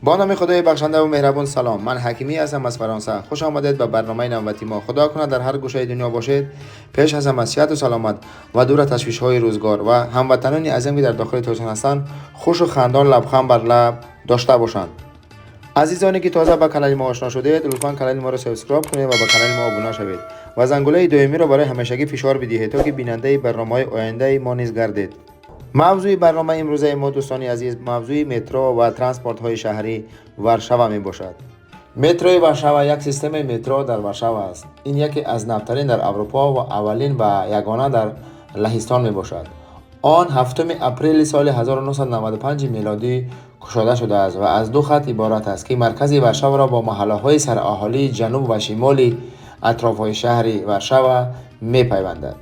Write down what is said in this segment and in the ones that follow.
با نام خدای بخشنده و مهربان. سلام، من حکیمی هستم از فرانسه. خوش آمدید به برنامه نوبتی ما. خدا کنه در هر گوشه دنیا باشید. پیش از همه صحت و سلامت و دور از تشویش های روزگار و هموطنان عزیزم که در داخل ترکستان هستند خوش و خندان لبخند بر لب داشته باشند. عزیزانی که تازه با کانال ما آشنا شدید، لطفا کانال ما را سابسکرایب کنید و با کانال ما ابونه شوید و زنگوله دائمی را برای همیشگی فشار بدهید تا که بیننده برنامه‌های آینده ما نیز گردید. موضوع برنامه امروزه ما دوستان عزیز موضوع مترو و ترانسپورت های شهری ورشاوا می باشد. متروی ورشاوا یک سیستم مترو در ورشاوا است. این یکی از نوترین در اروپا و اولین و یگانه در لهستان می باشد. آن هفتم اپریل سال 1995 میلادی گشاده شده است و از دو خط عبارت است که مرکز ورشاوا را با محله‌های سراحالی جنوب و شمالی اطراف شهر ورشاوا می پیوندد.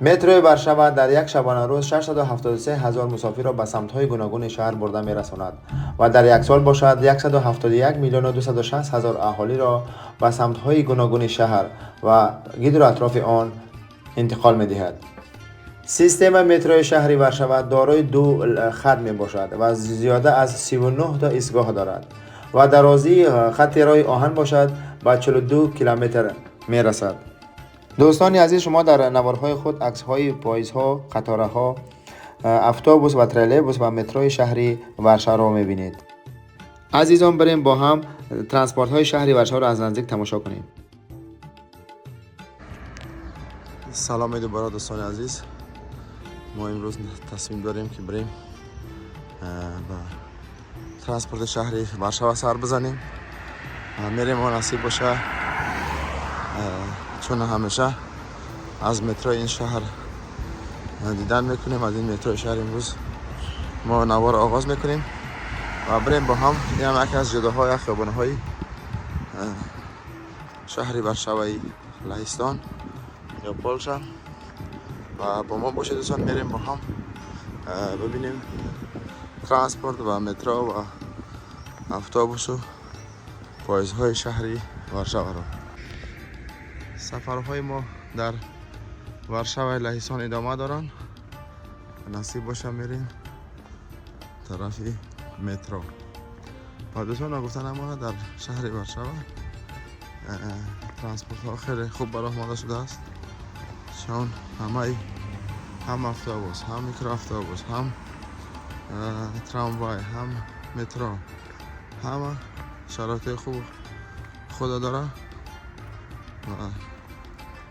مترو ورشاوا در یک شبانه روز 673 هزار مسافر را به سمت‌های گوناگون شهر برده می‌رساند و در یک سال باشد 171 میلیون و 260 هزار اهالی را به سمت‌های گوناگون شهر و گیدر اطراف آن انتقال می‌دهد. سیستم مترو شهری ورشاوا دارای دو خط میباشد و زیاده از 39 تا ایستگاه دارد و درازی خط راه آهن باشد و 42 کیلومتر میرسد. دوستان عزیز، شما در نوارهای خود عکس‌های پاییزها، قطارها، اتوبوس و تریلربوس و متروی شهری ورشاوا را می‌بینید. عزیزان، بریم با هم ترانسپورت های شهری ورشاوا را از نزدیک تماشا کنیم. سلام دوباره دوستان عزیز. ما امروز تصمیم داریم که بریم با ترانسپورت شهری ورشاوا سر بزنیم. میریم و نصیب باشه، چون همیشه از مترو این شهر دیدن میکنیم. از این مترو شهر امروز ما نوار آغاز میکنیم و بریم با هم. این هم یکی از جاده‌های خیابان‌های شهری ورشاوای لهستان یا پولشا و با ما باشید دوستان. میریم با هم ببینیم ترانسپورت و مترو و اتوبوس و پاییزهای شهری ورشاوا را. سفرهای ما در ورشاوای لهستان ادامه دارن. نصیب باشه میریم طرف مترو. و دوستان گفتن ما در شهر ورشاوا ترانسپورت ها خیلی خوب برای آماده شده است، چون هم اتوبوس، هم میکرو اتوبوس، هم تراموای، هم مترو، همه شرایط خوب خود داره و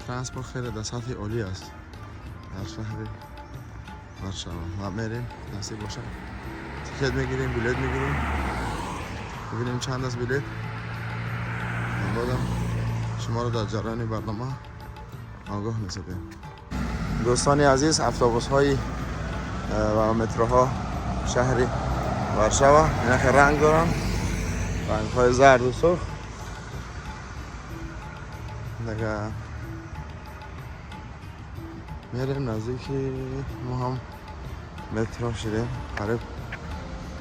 ترانسپورت خیلی در سطح عالی است در شهر ورشاوا. و میریم نصیب باشه تیکت میگیریم، بلیت میگیریم، ببینیم چند است بلیت. بعدم شما رو در جریان برنامه آگاه می‌سازیم. دوستان عزیز، اتوبوس های و متروها شهری ورشاوا اینا که رنگ دارن، رنگ های زرد و سرخ. دیگه میریم نزدیکی ما هم مترو شدیم. قریب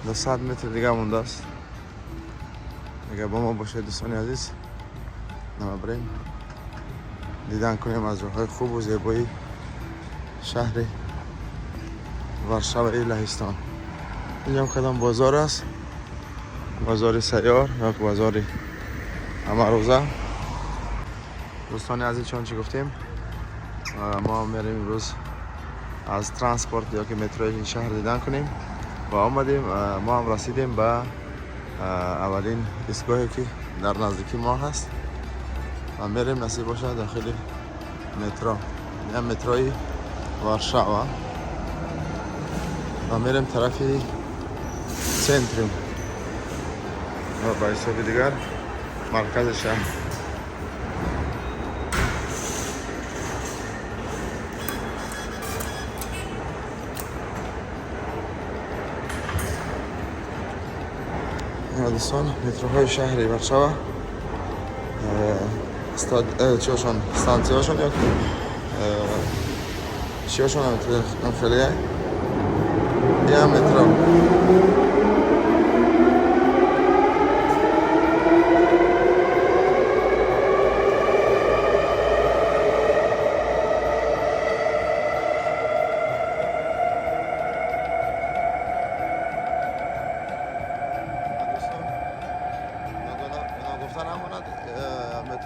200 متر دیگه مونده است. دیگه با ما باشه دوستان عزیز، نما بریم دیدن کنیم از جاهای خوب و زیبایی شهر ورشاوای لهستان. اینجا کدام بازار است، بازار سیار یا بازار امروزه. دوستان عزیز، چون چی گفتیم ما میریم امروز از ترانسپورت یا که مترو این شهر دیدن کنیم و آمدیم. ما هم رسیدیم به اولین ایستگاهی که در نزدیکی ما هست و میریم نصیب باشه داخل مترو یا متروی ورشاوا و میریم طرفی سنترم و با حساب دیگر مرکز شهر. دوستان، متروهای شهری ورشاوا چیاشون ستانسیاشون یا چیاشون هم خیلیه یا مترو.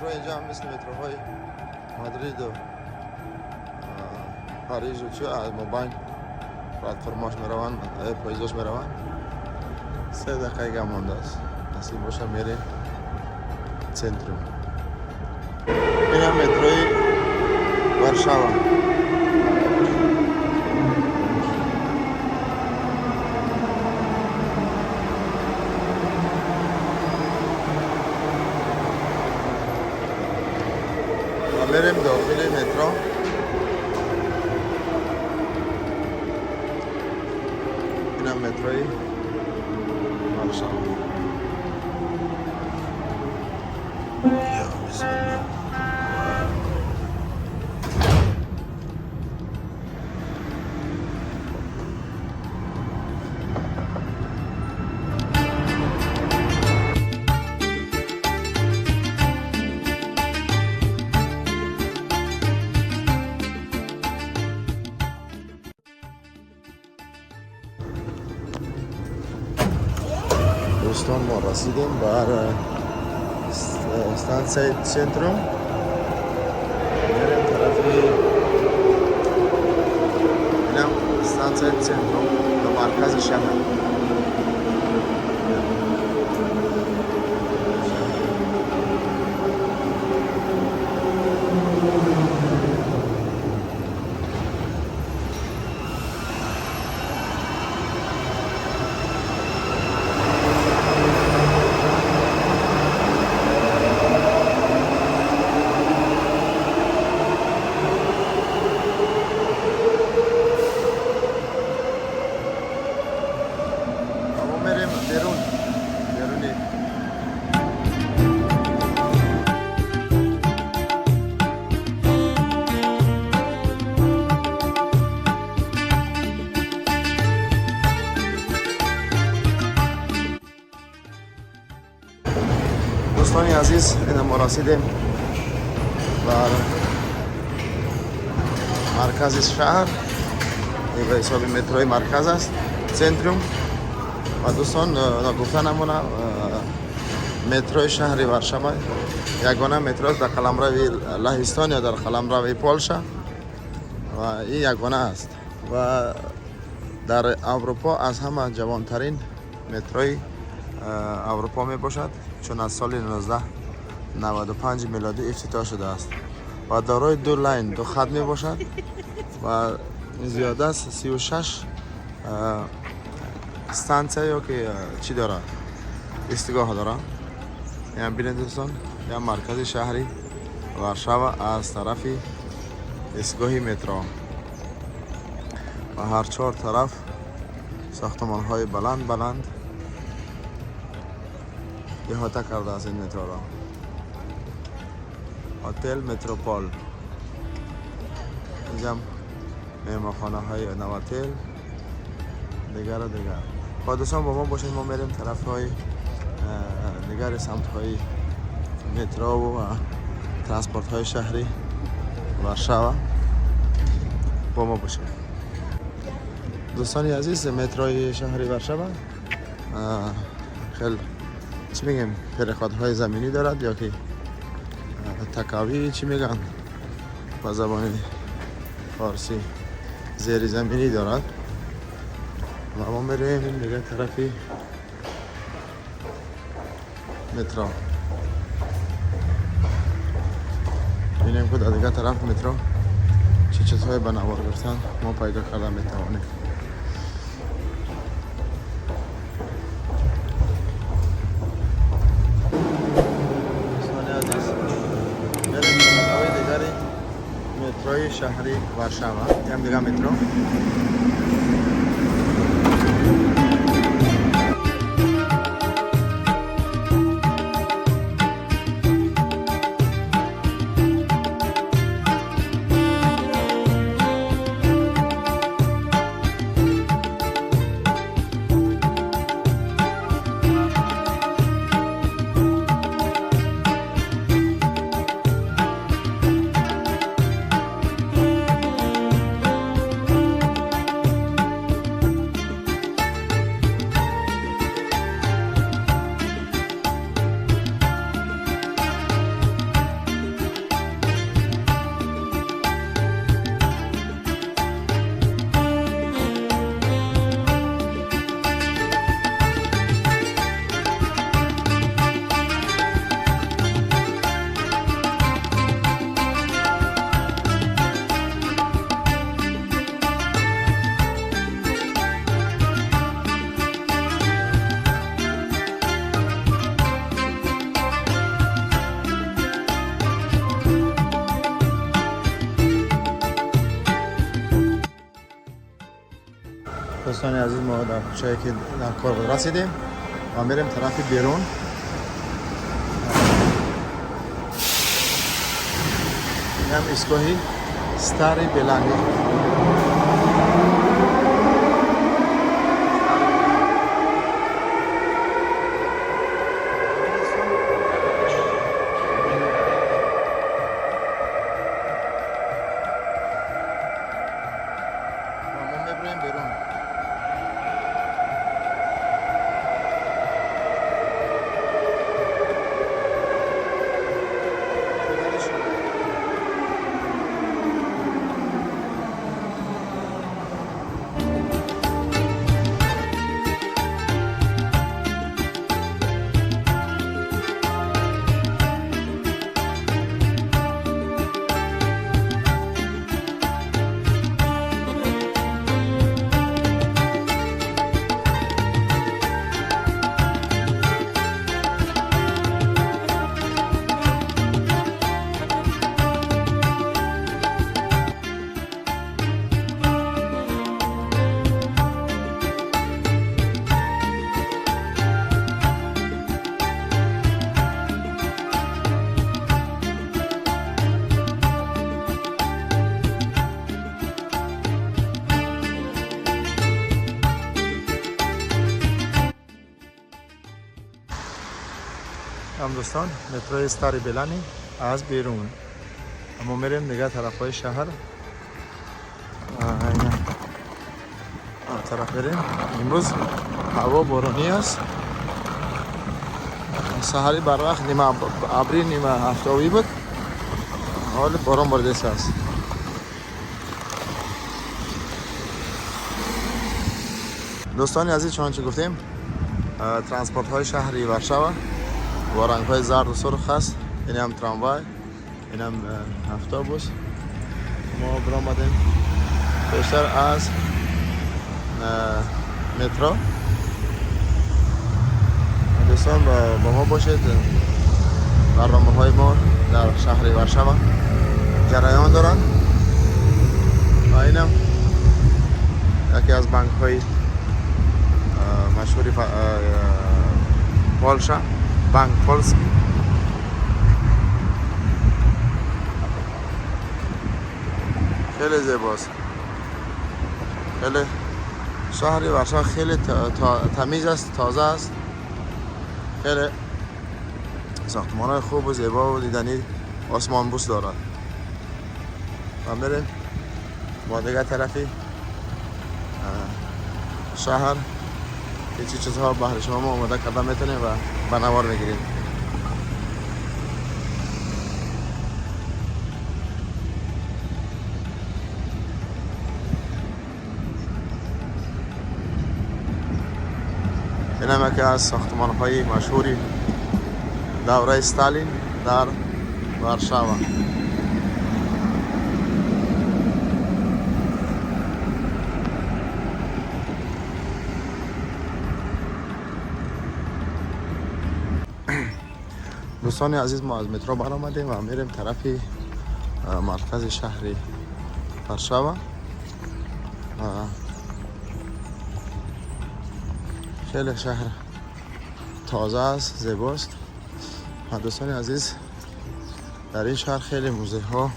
مترو اینجا هم مثل متروهای مادرید و پاریس و چه از مبین پلتفرماش میروند پاییزاش میروند 3 دقیقه مانده است نصیب باشه میره سنتروم این هم متروی وارشاوا و میریم داخل مترو این هم متروی وارشاوا یا بسم الله دوستان ما رسیدیم بر استانسیه سنتروم میریم طرفی اینم استانسیه سنتروم به مرکز شهر دوستانی عزیز این ما رسیدیم بر مرکز شهر این به حساب متروی مرکز است سنتروم و دوستان گفتن نمونه متروی شهر وارشاوا یگانه مترو است در قلمروی لهستان یا در قلمروی پولشا و این یگانه است و در اروپا از همه جوانترین متروی اروپا می باشد چون از سال 1995 میلادی افتتاح شده است و دارای 2 لاین 2 خط می باشد و زیاده است 36 استانسیه یا که چی داره ایستگاه داره یعنی ببینید دوستان یا مرکز شهری وارشاوا از طرف ایستگاه مترو و هر 4 طرف ساختمان های بلند بلند احاطه کرده است این مترو را هتل متروپول اینجا مهمانخانه های نواتل دیگر و دیگر با دوستان با ما باشید ما میریم طرف های دیگر سمت های مترو و ترانسپورت های شهری وارشاوا با ما باشید دوستانی عزیز متروی شهری وارشاوا خیلی چی میگم پرخادهای زمینی دارد یا که تکاوی چی میگن با زبان فارسی زیر زمینی دارد و ما بریم این دیگه طرفی مترو بینیم که در دیگه طرف مترو چه چیزهای بنوار گرفتن ما پیدا کردن میتوانیم متروی شهری وارشاوا هم دیگه مترو دوستان عزیز ما در کوچه‌ای که در کار رسیدیم و میریم طرف بیرون. این هم ایستگاهی ستاری بلندی. هم دوستان مترو ستاری بلانی از بیرون اما میریم دیگه طرف های شهر. طرف بریم. امروز هوا بارانی است. سحری بر وقت نیمه ابری نیمه هفتاوی بود. حال باران بارده است. دوستان عزیز چنانچه گفتیم ترانسپورت های شهری ورشاوا با رنگ های زرد و سرخ است. این هم تراموای، این هم اتوبوس. ما برآمدیم بیشتر از مترو. دوستان با ما باشید. برنامه های ما در شهر ورشاوا جریان دارند و این هم یکی از بانک های مشهوری پولشا، بانک پولسکی. خیلی زیباست. خیلی شهر ورشاوا خیلی تمیز است، تازه است. خیلی ساختمان خوب و زیبا و دیدنی آسمان بوس دارد. و میریم با دیگه طرفی شهر که چی چیزها بهر شما ما آماده کرده میتونیم و بنوار میگیریم. این هم یکی از ساختمان های مشهوری دوره استالین در ورشاوا. دوستان عزیز ما از مترو برآمدیم و میریم طرفی مرکز شهری ورشاوا. خیلی شهر تازه است، زیباست. دوستان عزیز در این شهر خیلی موزه ها،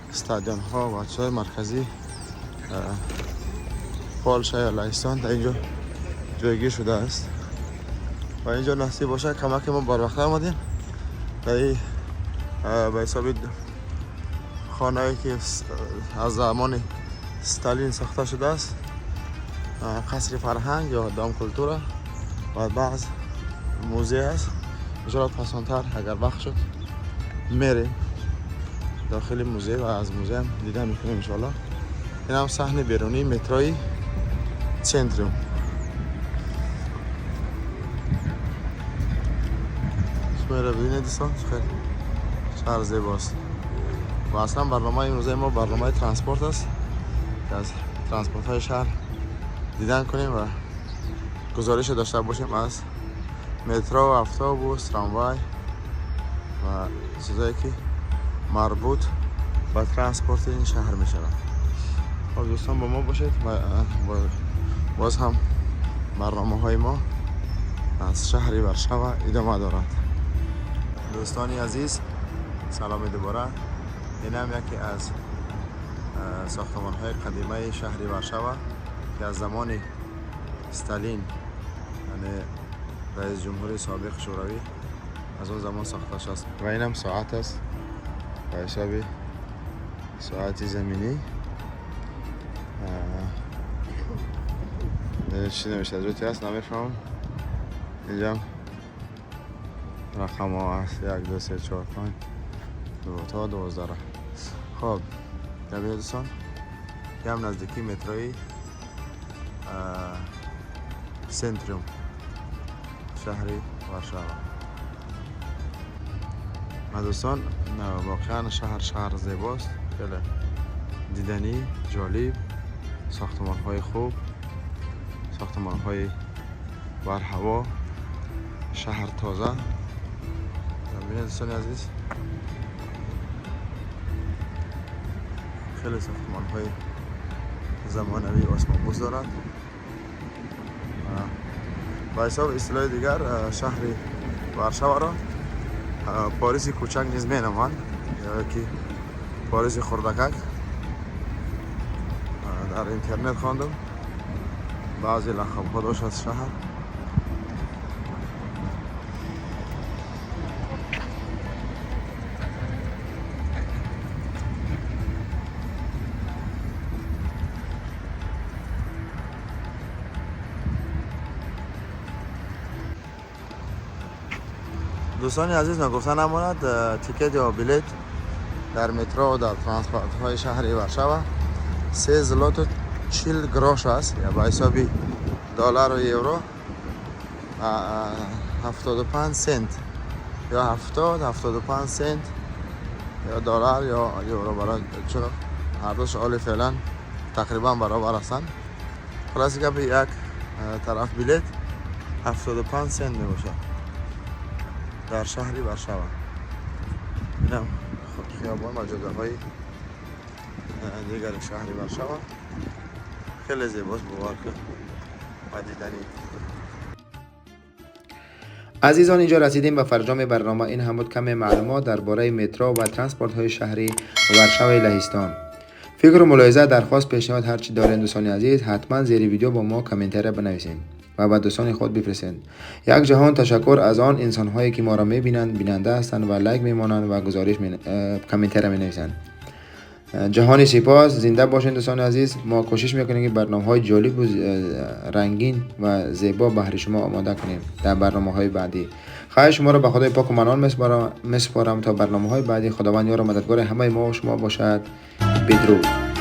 استادیون ها و بخش های مرکزی پولشا یا لهستان در اینجا جایگیر شده است و اینجا نصیب باشه کمک ما بر وقت آمدیم به حساب خانه‌ای که از زمان استالین ساخته شده است، قصر فرهنگ یا دام کلتورا و بعض موزه است. انشاءالله پسانتر اگر وقت شد میریم داخل موزه و از موزه هم دیدن میکنیم انشاءالله. این هم صحن بیرونی متروی سنتروم. شما را ببینید دوستان خیلی شهر زیباست و اصلا برنامه این روزه ما برنامه ترانسپورت است که از ترانسپورت های شهر دیدن کنیم و گزارش داشته باشیم از مترو، اتوبوس، تراموای و چیزایی که مربوط به ترانسپورت این شهر می شود. خب دوستان با ما باشید و با باز هم برنامه های ما از شهر ورشاو ادامه دارد. دوستانی عزیز، سلام دوباره. این هم یکی از ساختمان های قدیمه شهر ورشاو که از زمان استالین، یعنی رئیس جمهوری سابق شوروی، از اون زمان ساخته شده است. و این هم ساعت است به حساب ساعت زمینی. چی نمیشه از روتی هست نمیفهمم. اینجا هم رقم ها هست 1 2 3 4 5 2 تا 12. خب جمعی دوستان، یه هم نزدیکی متروی سنتروم شهری ورشاو. دوستان واقعا شهر زیباست، خیلی دیدنی، جالب، ساختمان های خوب، ساختمان های بر هوا، شهر تازه. ببینید دوستان عزیز، خیلی ساختمان های زمانوی آسمانبوس دارد. با حساب اصطلاح دیگر شهر ورشاو را پاریس کوچک نیز مینامند، یا که پاریس خردکک. در اینترنت خواندم بعضی لقب ها داشت از شهر. دوستان عزیز، نگفتن نماند تیکت یا بلیت در مترو و در ترانسپورت های شهر ورشاو 3 زلات و 40 گروش است، یا به حساب دلار و یورو 75 سنت، یا 75 سنت، یا دلار یا یورو، برای چون هر دوش حال فعلا تقریبا برابر هستند. خلاصی که به یک طرف بلیت 75 سنت می باشد در شهر ورشاو. اینم خیابان و جاده های دیگر شهر ورشاو خیلی زیباست، باور کن و دیدنی. عزیزان، اینجا رسیدیم به فرجام برنامه. این هم بود کم معلومات درباره مترو و ترانسپورت های شهری ورشاو لهستان. فکر و ملاحظه، درخواست، پیشنهاد هر چی دارین دوستان عزیز، حتما زیر ویدیو با ما کامنتر بنویسین و به دوستان خود بفرستین. یک جهان تشکر از آن انسان هایی که ما را میبینند، بیننده هستند و لایک میمانند و گزارش کامنتر می نویسند. جهانی سپاس، زنده باشین دوستان عزیز. ما کوشش میکنیم که برنامه های جالب و رنگین و زیبا بهر شما آماده کنیم در برنامه های بعدی. خواهش شما را به خدای پاک و منان میسپارم تا برنامه های بعدی. خداوند یار و مددگار همه ما و شما باشد. بدرود.